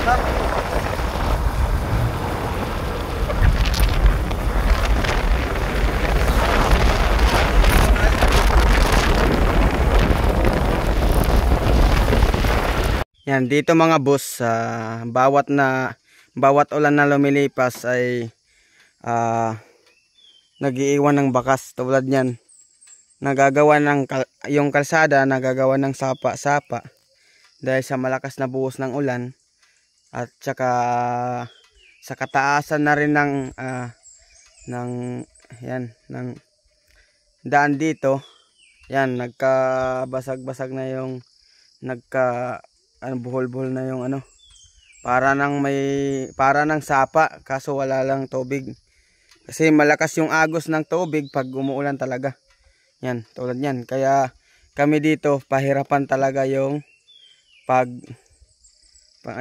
Yan, dito mga boss, bawat ulan na lumilipas ay nagiiwan ng bakas tulad niyan. Nagagawa ng yung kalsada, nagagawa ng sapa-sapa dahil sa malakas na buhos ng ulan at saka sa kataasan na rin ng daan dito. Yan, nagkabasag-basag na yung buhol-buhol na yung para ng sapa kaso wala lang tubig. Kasi malakas yung agos ng tubig pag umuulan talaga. Yan, tulad yan. Kaya kami dito pahirapan talaga yung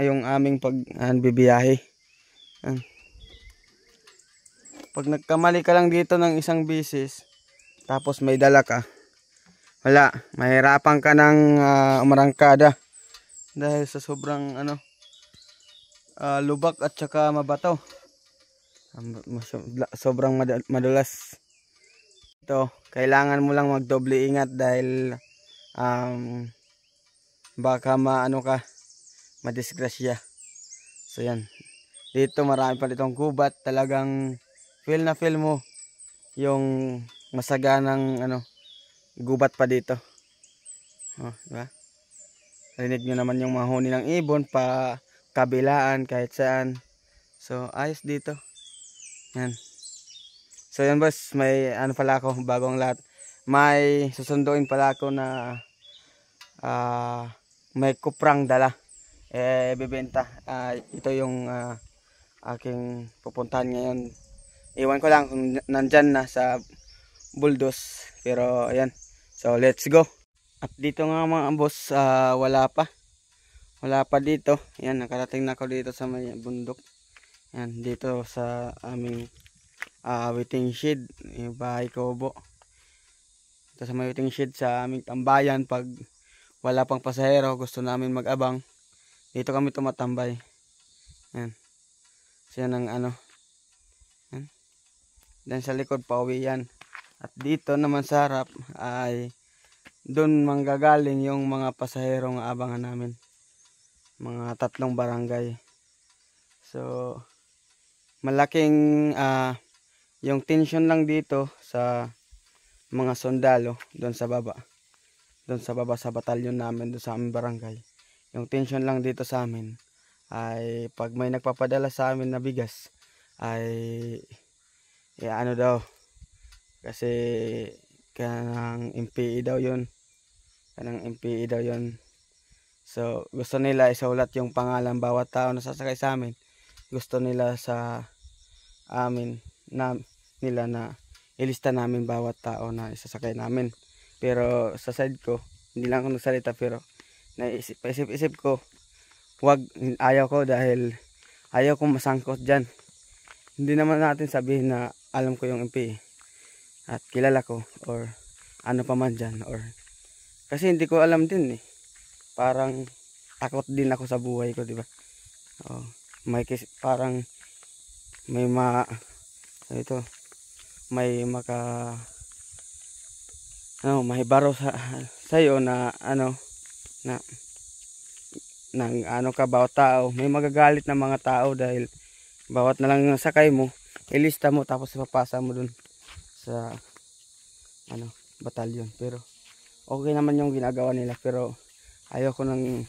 yung aming bibiyahe. Pag nagkamali ka lang dito ng isang bisis tapos may dala ka, wala, mahirapan ka ng umarangkada dahil sa sobrang lubak at saka mabato. Sobrang madulas. Ito, kailangan mo lang magdoble ingat dahil baka madisgrasya. So yan. Dito marami pa ditong gubat, talagang feel na feel mo yung masaganang gubat pa dito. Oh, diba? Rinig nyo naman yung mga huni ng ibon pa kabilaan kahit saan. So ayos dito. Yan. So yan boss, may pala ako bagong lahat. May susunduin pala ako na may kuprang dala. Bibenta. Ito yung aking pupuntahan ngayon. Iwan ko lang kung nandyan na sa Buldos. Pero ayan. So let's go. At dito nga mga boss, wala pa dito. Yan, nakarating na ako dito sa may bundok. Yan, dito sa aming waiting shed, yung bahay kubo. Ito sa may waiting shed sa aming tambayan. Pag wala pang pasahero, gusto namin mag-abang, dito kami tumatambay. Yan. So yan ang yan. Dan sa likod pauwi yan. At dito naman sa harap ay doon manggagaling yung mga pasaherong abangan namin. Mga 3 barangay. So malaking yung tension lang dito sa mga sundalo doon sa baba. Doon sa baba sa batalyon namin, doon sa aming barangay. Yung tension lang dito sa amin ay pag may nagpapadala sa amin na bigas ay daw. Kasi kanang MPE daw yun. So gusto nila isulat yung pangalan bawat tao na sasakay sa amin. Gusto nila sa amin nila na ilista namin bawat tao na isasakay namin. Pero sa side ko, hindi lang ako nagsalita, pero naisip ko, ayaw ko dahil ayaw kong masangkot dyan. Hindi naman natin sabihin na alam ko yung MP at kilala ko or ano pa man dyan, or kasi hindi ko alam din parang takot din ako sa buhay ko, di ba? Parang may mahibaro sa iyo na ka bawat tao, may magagalit na mga tao dahil bawat na lang sakay mo, ilista mo tapos ipapasa mo dun sa batalyon. Pero okay naman yung ginagawa nila, pero ayaw ko nang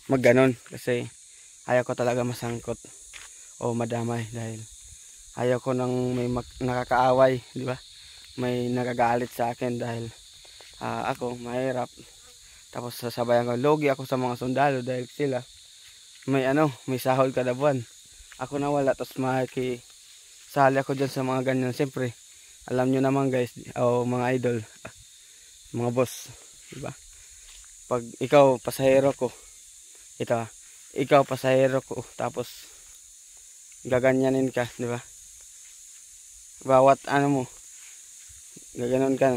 magganon kasi ayaw ko talaga masangkot o madamay dahil ayaw ko nang may nakakaaway, di ba? May nagagalit sa akin dahil ako mahirap. Tapos sasabayan ko, logi ako sa mga sundalo dahil sila may sahod kada buwan. Ako na wala, tapos makikisali ako dyan sa mga ganyan. Siyempre, alam nyo naman guys, o mga idol, mga boss, diba? Pag ikaw pasahero ko, tapos gaganyanin ka, diba? Bawat mo, gaganon ka,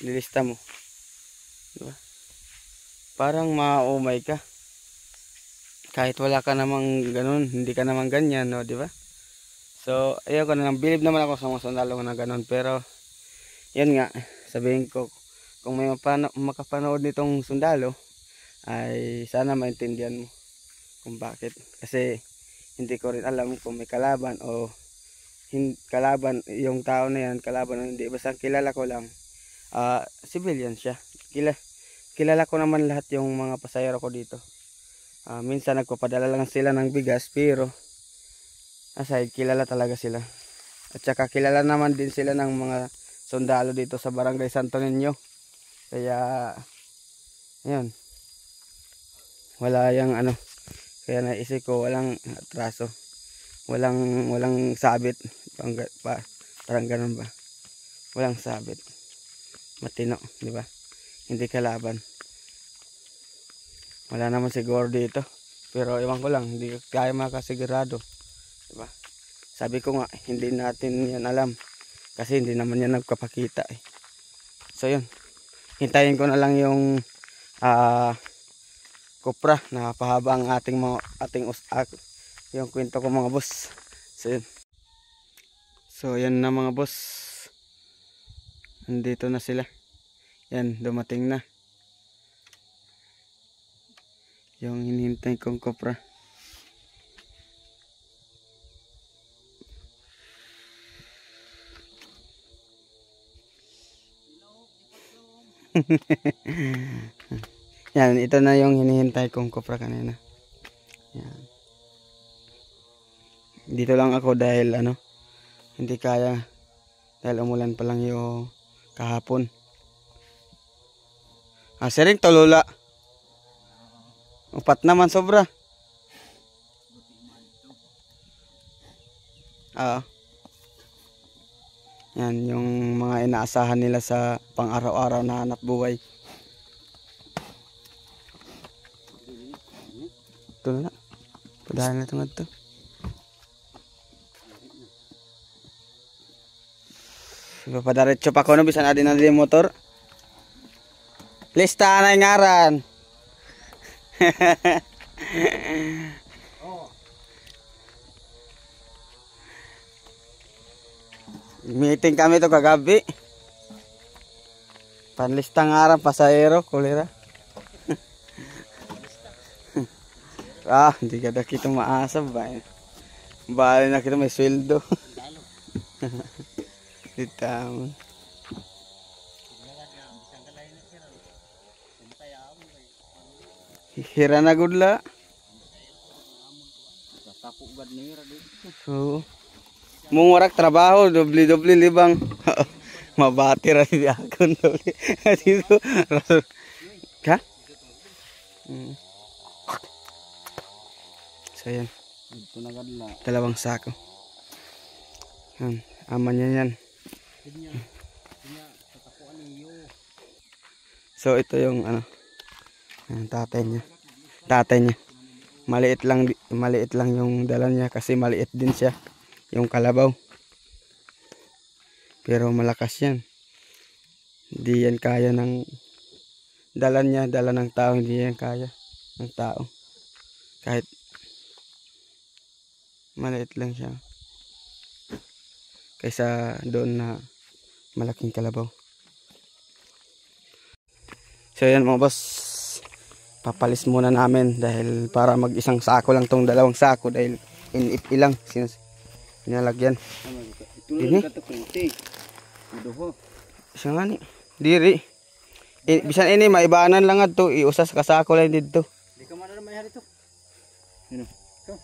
lilista mo, diba? Parang maumay ka. Kahit wala ka namang ganun, hindi ka namang ganyan, no, di ba? So, ayun ko na lang, believe naman ako sa mga sundalo na ganun, pero yan nga, sabihin ko, kung may makapanood nitong sundalo, ay sana maintindihan mo kung bakit. Kasi hindi ko rin alam kung may kalaban o kalaban yung tao na yan, kalaban o hindi. Basta kilala ko lang, civilian siya. Kilala ko naman lahat yung mga pasahero ko dito. Minsan nagpapadala lang sila ng bigas, pero aside, kilala talaga sila. At saka kilala naman din sila ng mga sundalo dito sa Barangay Santo Niño. Kaya ayun, wala yang ano, kaya naisip ko walang atraso, walang sabit, parang ganun ba, walang sabit, matino, di ba? Hindi kalaban, wala naman siguro dito, pero iwan ko lang, hindi kaya makasigurado, di ba? Sabi ko nga, hindi natin yan alam kasi hindi naman yan nagpapakita eh. So yun, hintayin ko na lang yung kopra na pahaba ang yung kwento ko mga boss. So yun. So yan na mga boss. Nandito na sila. Yan, dumating na. Yung hinihintay kong kopra. Yan, ito na yung hinihintay kong kopra kanina. Yan. Dito lang ako dahil hindi kaya dahil umulan pa lang yung kahapon. Siring tolula. Upat naman sobra. Yan yung mga inaasahan nila sa pang-araw-araw na hanap buhay. Ito na. Padahan na ito nga ito. Padaretso pa ko no, bisan na din yung motor. Lista na yung ngaran. Meeting kami to kagabi. Panlista ngaran, pasahero, kulera. Hindi ka na kita maasab ba? Bali na kita may sweldo. Dito. Hira na gudla. Oo. Mungurak trabaho, doble-doble libang. Mabati ra di akon doble. Dito. Ka? So yan. Dalawang sako. Yan. Aman yan. So ito yung yung tatay niya. Maliit lang yung dala niya kasi maliit din siya. Yung kalabaw. Pero malakas yan. Hindi yan kaya ng dala niya, dala ng tao, hindi yan kaya ng tao. Kahit maliit lang siya. Kaysa doon na malaking kalabaw. So yan mga boss, papalis muna namin dahil para mag-isang sako lang tong dalawang sako dahil inipi lang sinalagyan. Ini siya nga ni diri bisan ini maibanan lang adto iusas ka sako lang dito. Di ka man may hari to. Ano? Ko.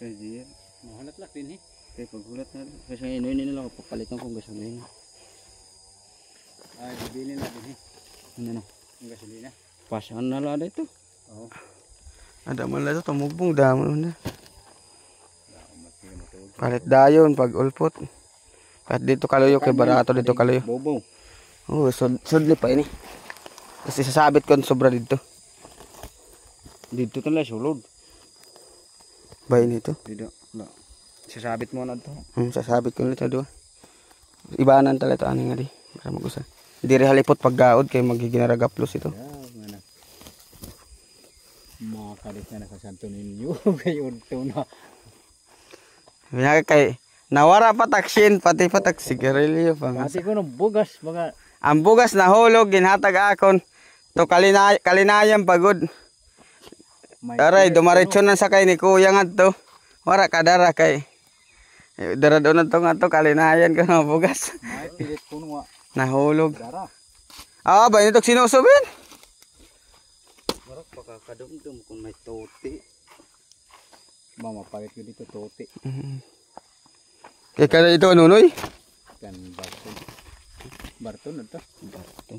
Kaya mahalat lang din eh. Kaya paghulat na kasi inuin nila ako papalitan kung gasolina. Ay bibili na din eh. Ano? Ang gasolina. Pasan na lang dito. Oo. Ada man lang ito tumugbong damo na. Palit dayon pag ulpot. Kahit dito kaluyo kay barato dito kaluyo. Bobo. Oh, sudli pa ini. Kasi sasabit ko sobra dito. Dito tala sulod. Bay nito. Dito. Sasabit mo na to. Sasabit ko nito do. Ibanan tala to ani nga di para magusa. Diri halipot paggaod kay magiginaragaplos ito. Alis na nakasanto ninyo. Kayo ito na. Binaka kay nawara pa taksin pati pa sigarilyo pa. Pati ko ng bugas. Mga... Ang bugas nahulog ginhatag akon. To kalinayang pagod. Aray dumaretso na sakay ni kuya ngadto. Wara kadara kay. Dara doon na to kalinayan ko ng bugas. May pilit ko nga. Nahulog. Dara. Ah, ba ito sinusubin? Marap pakakadumdum kung may tote. Mapalit ko dito tote. Kaya kada ito nunoy? Kan Barton. Barton na to. Barton.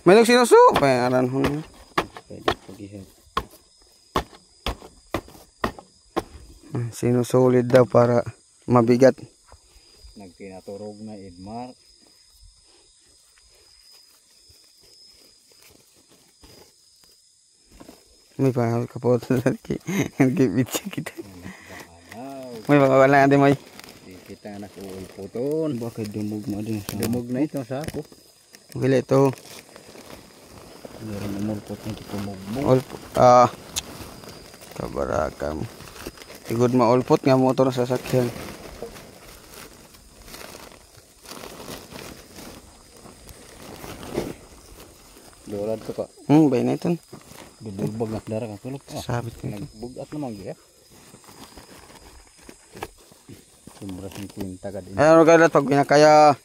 May sinusu? Payaran ho na. Pwede pagihan. Sinusulid daw para mabigat. Nagtinaturog na Edmar. May pahal kapot na lagi. Nag-ibitsi kita. May wala natin may. Kita na ulputon. Bakit dumog mo din? Dumog na ito sa ako. Wala ito. Meron na mulpot na ito mugmog. Ulpot. Kabarakam. Igod maulpot nga motor sa sasakyan. Dorad to pa. Bay na ito. Bubog na darah kan tulog. Sabit ko. Nagbugat naman ya. Sombra sing kwinta ka din. Ano kaya pag binakaya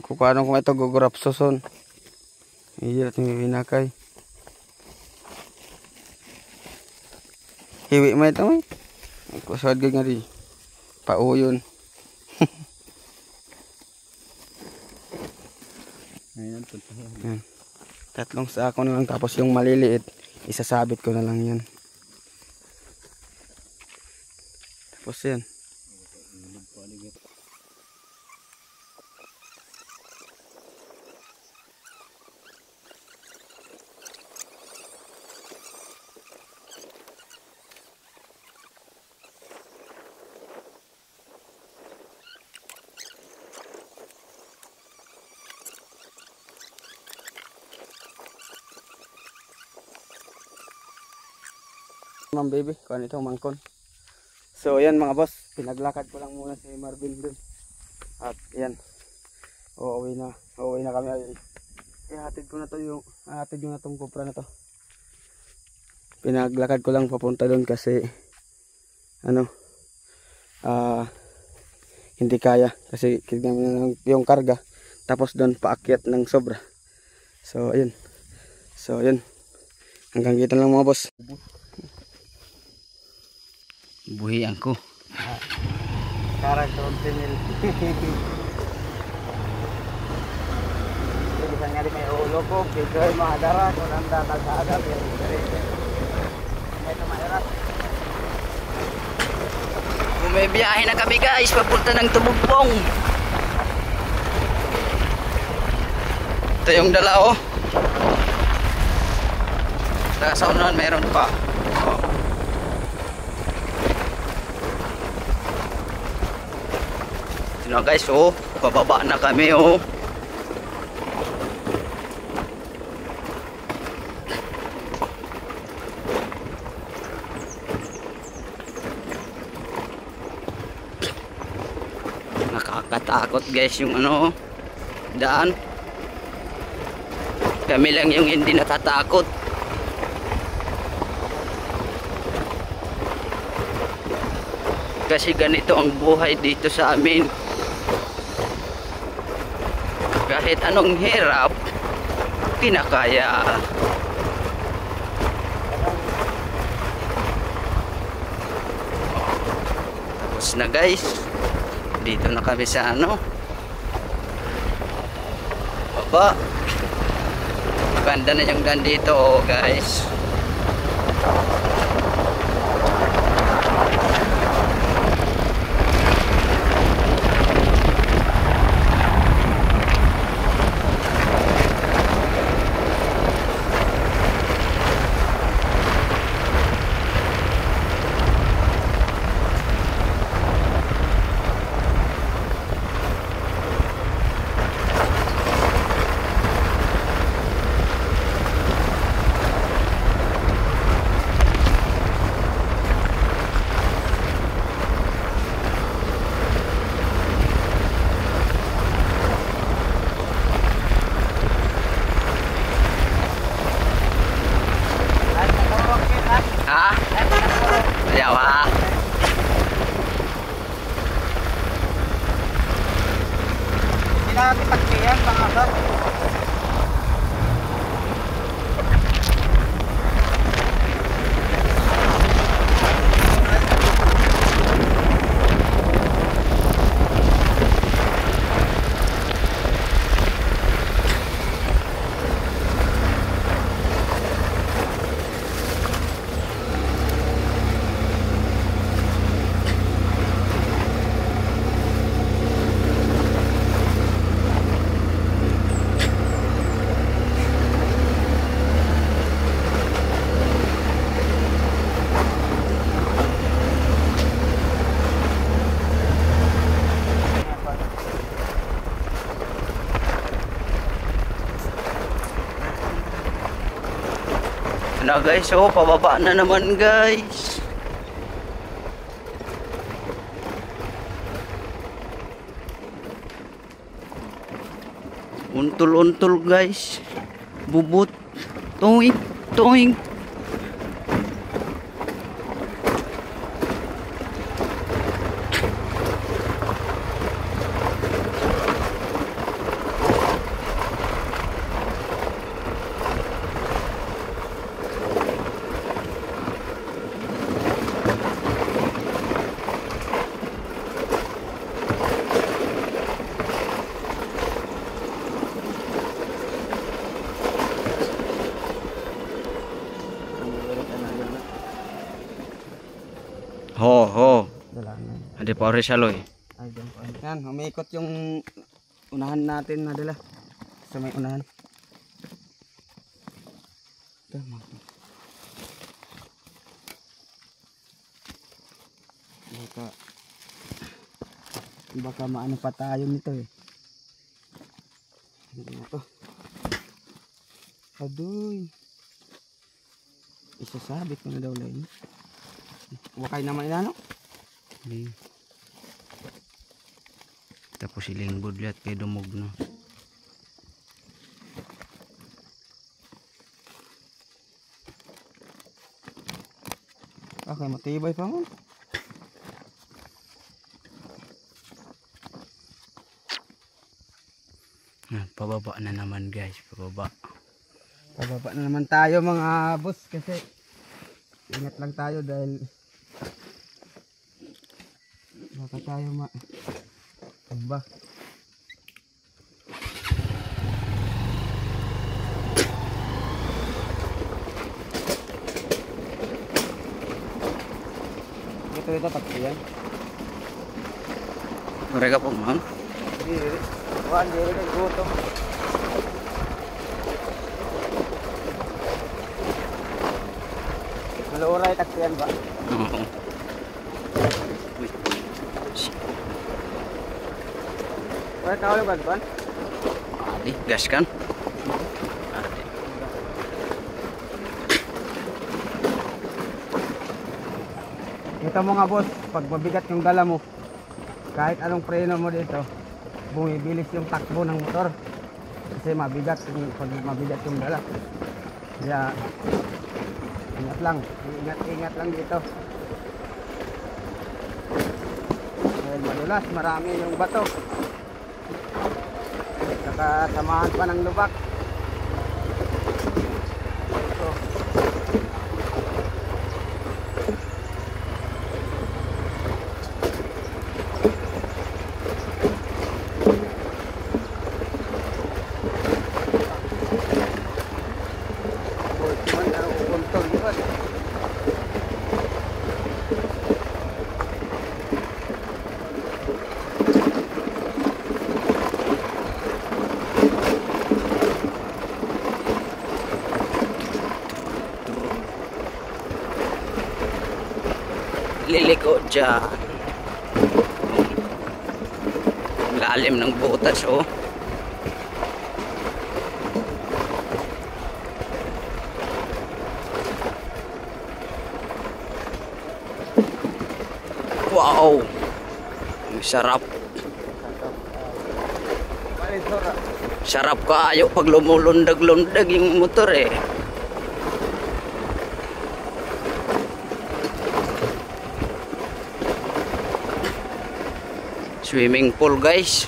kung paano kung ito gugurap suson. Iya at may binakay. Hiwi mo ito may. Kusod ka nga rin. Pauyon. Ayan to. Yan. Tatlong sako na lang tapos yung maliliit isasabit ko na lang yan. Tapos yan. Ma'am baby, kuha nitong mangkon. So yan mga boss, pinaglakad ko lang muna si Marvin dun. At yan, uuwi na kami. Ihatid ko na to yung, hatid ko na tong kupra na to. Pinaglakad ko lang papunta dun kasi, hindi kaya. Kasi kinamin yung karga, tapos dun paakyat ng sobra. So ayun, hanggang dito lang mga boss. Buhi angko. Karang kontinil. Jadi bisa nyari may ulo ko, video mga dara, kung ang datag sa agad, may tumayarap. Bumibiyahe na kami guys, papunta ng Tumugbong. Ito yung dala oh. Sa unahan meron pa. Na guys oh, pababa na kami oh. Nakakatakot guys yung daan. Kami lang yung hindi natatakot. Kasi ganito ang buhay dito sa amin. Kahit anong hirap, kinakaya. Tapos na guys, dito na kami sa baba. Ganda na yung daan dito oh, guys. ayaw ha. Hindi na natin tagpihan, pangasar. Na guys, oh, pababa na naman guys. Untol-untol guys. Bubut. Toing, toing. Ho, ho. Wala na. Ade pa rin siya loy. Ay, dyan po. Yan, umiikot yung unahan natin na dala. Sa may unahan. Ito, baka maano pa tayo nito eh. Ano to? Adoy. Isasabit ko na daw lang. Wakay naman inano? Hindi. Tapos siling budlat kay dumog no. Okay, matibay pa mo. Pababa na naman guys, pababa. Pababa na naman tayo mga boss kasi ingat lang tayo dahil baka tayo tumba. Ito takti yan. Mereka po man. Diri. Wan diri kay goto. Maluray takti yan ba? Oo. Wala tao yung ban? Adi, gas kan? Ito mga boss, pag mabigat yung dala mo, kahit anong preno mo dito, bumibilis yung takbo ng motor. Kasi mabigat, pag mabigat yung dala. Kaya, ingat lang, ingat lang dito. Dahil madulas, marami yung bato. Saka samahan pa ng lubak. Ito. Liliko dyan. Lalim ng butas oh. Wow, ang sarap. Sarap kaayo pag lumulundag-lundag yung motor eh. Swimming pool guys.